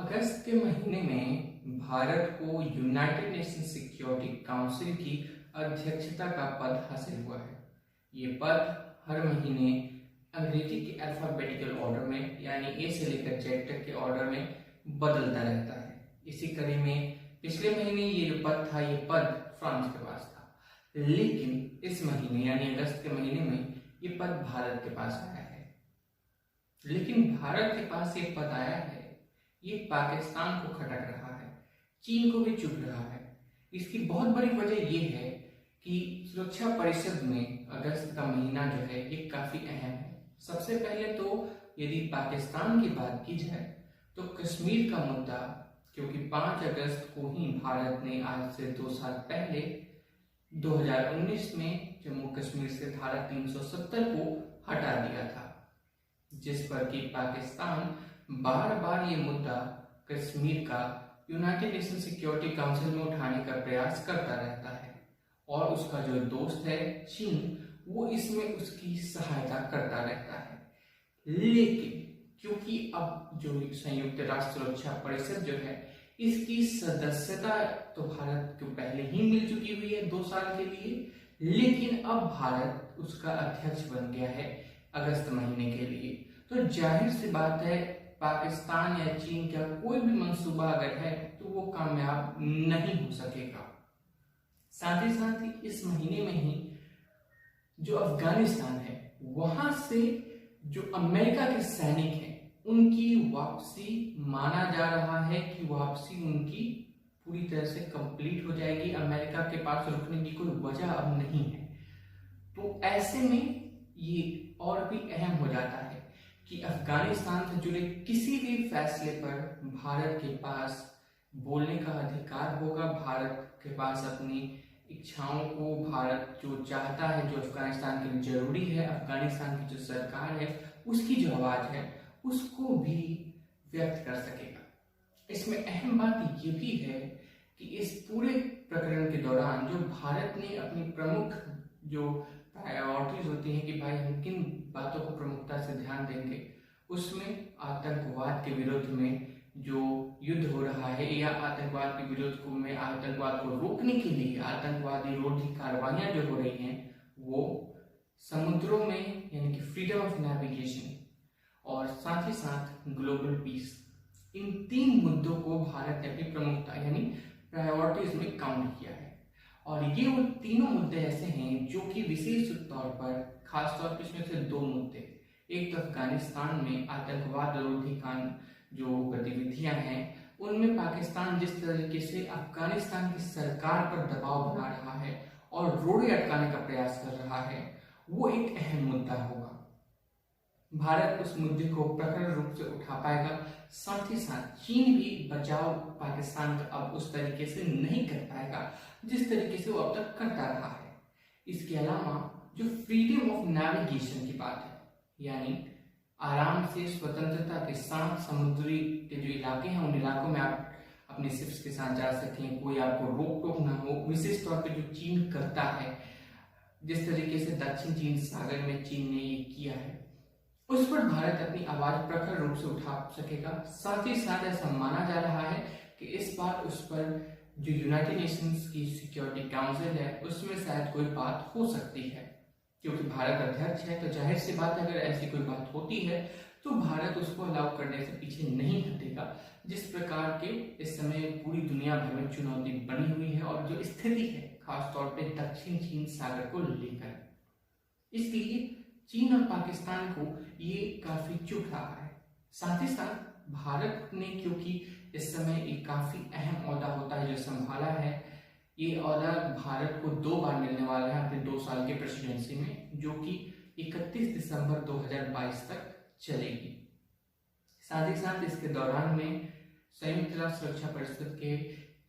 अगस्त के महीने में भारत को यूनाइटेड नेशन सिक्योरिटी काउंसिल की अध्यक्षता का पद हासिल हुआ है। ये पद हर महीने अंग्रेजी के अल्फाबेटिकल ऑर्डर में यानी ए से लेकर जेड तक के ऑर्डर में बदलता रहता है। इसी कड़ी में पिछले महीने ये जो पद था ये पद फ्रांस के पास था, लेकिन इस महीने यानी अगस्त के महीने में ये पद भारत के पास आया है। लेकिन भारत के पास ये पद आया है, ये पाकिस्तान को खटक रहा है, चीन को भी चुभ रहा है। इसकी बहुत बड़ी वजह ये है कि सुरक्षा परिषद में अगस्त का महीना जो है ये काफी अहम है। सबसे पहले तो यदि पाकिस्तान की बात की जाए तो कश्मीर का मुद्दा, क्योंकि 5 अगस्त को ही भारत ने आज से 2 साल पहले 2019 में जम्मू कश्मीर से धारा 370 को हटा दिया था, जिस पर कि पाकिस्तान बार बार ये मुद्दा कश्मीर का यूनाइटेड नेशन सिक्योरिटी काउंसिल में उठाने का प्रयास करता रहता है। और उसका जो दोस्त है चीन, वो इसमें उसकी सहायता करता रहता है। लेकिन क्योंकि अब जो संयुक्त राष्ट्र सुरक्षा परिषद जो है इसकी सदस्यता तो भारत को पहले ही मिल चुकी हुई है 2 साल के लिए, लेकिन अब भारत उसका अध्यक्ष बन गया है अगस्त महीने के लिए। तो जाहिर सी बात है पाकिस्तान या चीन का कोई भी मंसूबा अगर है तो वो कामयाब नहीं हो सकेगा। साथ ही इस महीने में ही जो अफगानिस्तान है वहां से जो अमेरिका के सैनिक हैं उनकी वापसी माना जा रहा है कि वापसी उनकी पूरी तरह से कंप्लीट हो जाएगी। अमेरिका के पास रुकने की कोई वजह अब नहीं है। तो ऐसे में ये और भी अहम हो जाता है कि अफगानिस्तान से जुड़े किसी भी फैसले पर भारत के पास बोलने का अधिकार होगा। भारत के पास अपनी इच्छाओं को, भारत जो चाहता है, जो अफगानिस्तान के लिए जरूरी है, अफगानिस्तान की जो सरकार है उसकी जो आवाज है उसको भी व्यक्त कर सकेगा। इसमें अहम बात ये भी है कि इस पूरे प्रकरण के दौरान जो भारत ने अपनी प्रमुख जो प्रायोरिटीज होती हैं कि भाई हम किन बातों को प्रमुखता से ध्यान देंगे, उसमें आतंकवाद के विरुद्ध में जो युद्ध हो रहा है या आतंकवाद के विरुद्ध में आतंकवाद को रोकने के लिए आतंकवादी रोधी कार्रवाइयां जो हो रही हैं वो समुद्रों में यानी कि फ्रीडम ऑफ नेविगेशन और साथ ही साथ ग्लोबल पीस, इन 3 मुद्दों को भारत ने अपनी प्रमुखता यानी प्रायोरिटीज में काउंट किया है। और ये वो तीनों मुद्दे ऐसे हैं जो कि विशेष तौर पर खास तौर पर इसमें से 2 मुद्दे, एक तो अफगानिस्तान में आतंकवाद रोधी जो गतिविधियां हैं उनमें पाकिस्तान जिस तरीके से अफगानिस्तान की सरकार पर दबाव बना रहा है और रोड़े अटकाने का प्रयास कर रहा है, वो एक अहम मुद्दा होगा। भारत उस मुद्दे को प्रखर रूप से उठा पाएगा। साथ ही साथ चीन भी बचाव पाकिस्तान का अब उस तरीके से नहीं कर पाएगा जिस तरीके से वो अब तक करता रहा है। इसके अलावा जो फ्रीडम ऑफ नेविगेशन की बात है, यानी आराम से स्वतंत्रता के साथ समुद्री के जो इलाके हैं उन इलाकों में आप अपने शिप्स के साथ जा सकें, कोई आपको रोक टोक ना हो, विशेष तौर पे जो चीन करता है, जिस तरीके से दक्षिण चीन सागर में चीन ने ये किया है, उस पर भारत अपनी आवाज प्रखर रूप से उठा सकेगा। साथ ही साथ ऐसा माना जा रहा है कि इस बार उस पर जो यूनाइटेड नेशंस की सिक्योरिटी काउंसिल है उसमें शायद कोई बात हो सकती है, क्योंकि भारत अध्यक्ष है। तो जाहिर सी बात है अगर ऐसी कोई बात होती है तो भारत उसको अलाउ करने से पीछे नहीं हटेगा। जिस प्रकार के इस समय पूरी दुनिया भर में चुनौती बनी हुई है और जो स्थिति है खासतौर पे दक्षिण चीन सागर को लेकर, इसलिए चीन और पाकिस्तान को ये काफी चुभ रहा है। साथ ही साथ भारत ने, क्योंकि इस समय एक काफी अहम ओहदा होता है जो संभाला है, ये ओहदा भारत को 2 बार मिलने वाला है अपने 2 साल के प्रेसिडेंसी में, जो कि 31 दिसंबर 2022 तक चलेगी। साथ ही साथ इसके दौरान में संयुक्त राष्ट्र सुरक्षा परिषद के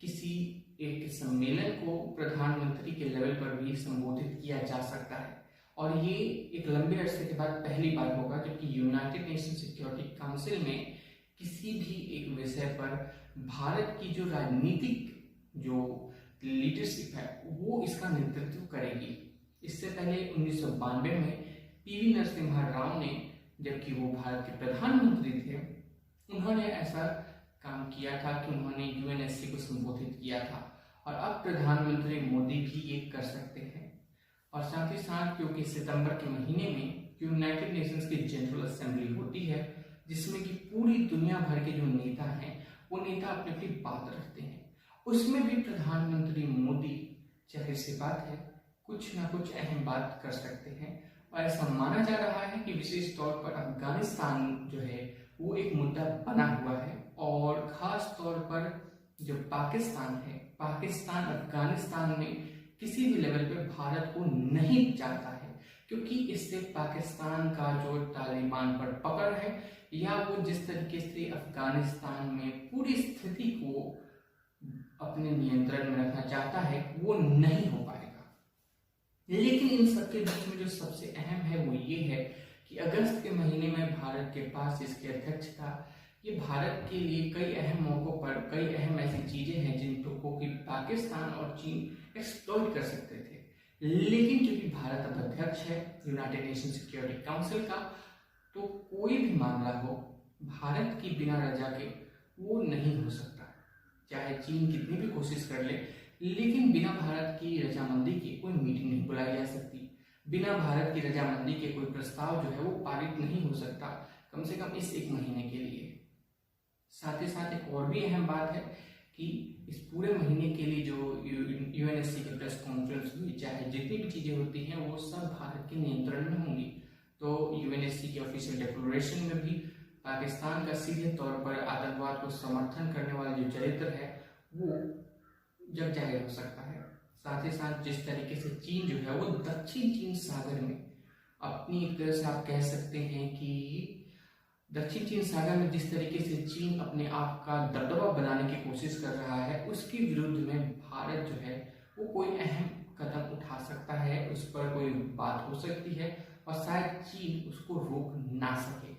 किसी एक सम्मेलन को प्रधानमंत्री के लेवल पर भी संबोधित किया जा सकता है। और ये एक लंबे अरसे के बाद पहली बार होगा जबकि यूनाइटेड नेशन सिक्योरिटी काउंसिल में किसी भी एक विषय पर भारत की जो राजनीतिक जो लीडरशिप है वो इसका नेतृत्व करेगी। इससे पहले 1992 में पीवी नरसिम्हा राव ने, जबकि वो भारत के प्रधानमंत्री थे, उन्होंने ऐसा काम किया था कि उन्होंने यूएनएससी को संबोधित किया था, और अब प्रधानमंत्री मोदी भी ये कर सकते हैं। और साथ ही साथ क्योंकि सितंबर के महीने में यूनाइटेड नेशंस की जनरल असेंबली होती है, जिसमें कि पूरी दुनिया भर के जो नेता हैं वो नेता अपनी अपनी बात रखते हैं, उसमें भी प्रधानमंत्री मोदी जाहिर सी बात है कुछ ना कुछ अहम बात कर सकते हैं। और ऐसा माना जा रहा है कि विशेष तौर पर अफगानिस्तान जो है वो एक मुद्दा बना हुआ है, और खास तौर पर जो पाकिस्तान है, पाकिस्तान अफगानिस्तान में किसी भी लेवल पे भारत को नहीं चाहता है, क्योंकि इससे पाकिस्तान का जो तालिबान पर पकड़ है या वो जिस तरीके से अफगानिस्तान में पूरी स्थिति को अपने नियंत्रण में रखना चाहता है वो नहीं हो पाएगा। लेकिन इन सबके बीच में जो सबसे अहम है वो ये है कि अगस्त के महीने में भारत के पास इसकी अध्यक्षता, ये भारत के लिए कई अहम मौकों पर कई अहम ऐसी चीजें हैं जिनको कि पाकिस्तान और चीन एक्सप्लॉइट कर सकते थे। लेकिन क्योंकि भारत अब अध्यक्ष है यूनाइटेड नेशन सिक्योरिटी काउंसिल का, तो कोई भी मामला हो भारत की बिना रजा के वो नहीं हो सकता। चाहे चीन कितनी भी कोशिश कर ले, लेकिन बिना भारत की रजामंदी के कोई मीटिंग नहीं बुलाई जा सकती, बिना भारत की रजामंदी के कोई प्रस्ताव जो है वो पारित नहीं हो सकता, कम से कम इस एक महीने के लिए। साथ ही साथ एक और भी अहम बात है कि इस पूरे महीने के लिए जो यूएनएससी की प्रेस कॉन्फ्रेंस हुई, चाहे जितनी भी चीजें होती हैं वो सब भारत के नियंत्रण में होंगी। तो यूएनएससी की ऑफिशियल डिक्लेरेशन में भी पाकिस्तान का सीधे तौर पर आतंकवाद को समर्थन करने वाला जो चरित्र है वो जग जाहिर हो सकता है। साथ ही साथ जिस तरीके से चीन जो है वो दक्षिण चीन सागर में अपनी एक तरह से आप कह सकते हैं कि दक्षिण चीन सागर में जिस तरीके से चीन अपने आप का दबदबा बनाने की कोशिश कर रहा है, उसके विरुद्ध में भारत जो है वो कोई अहम कदम उठा सकता है, उस पर कोई बात हो सकती है और शायद चीन उसको रोक ना सके।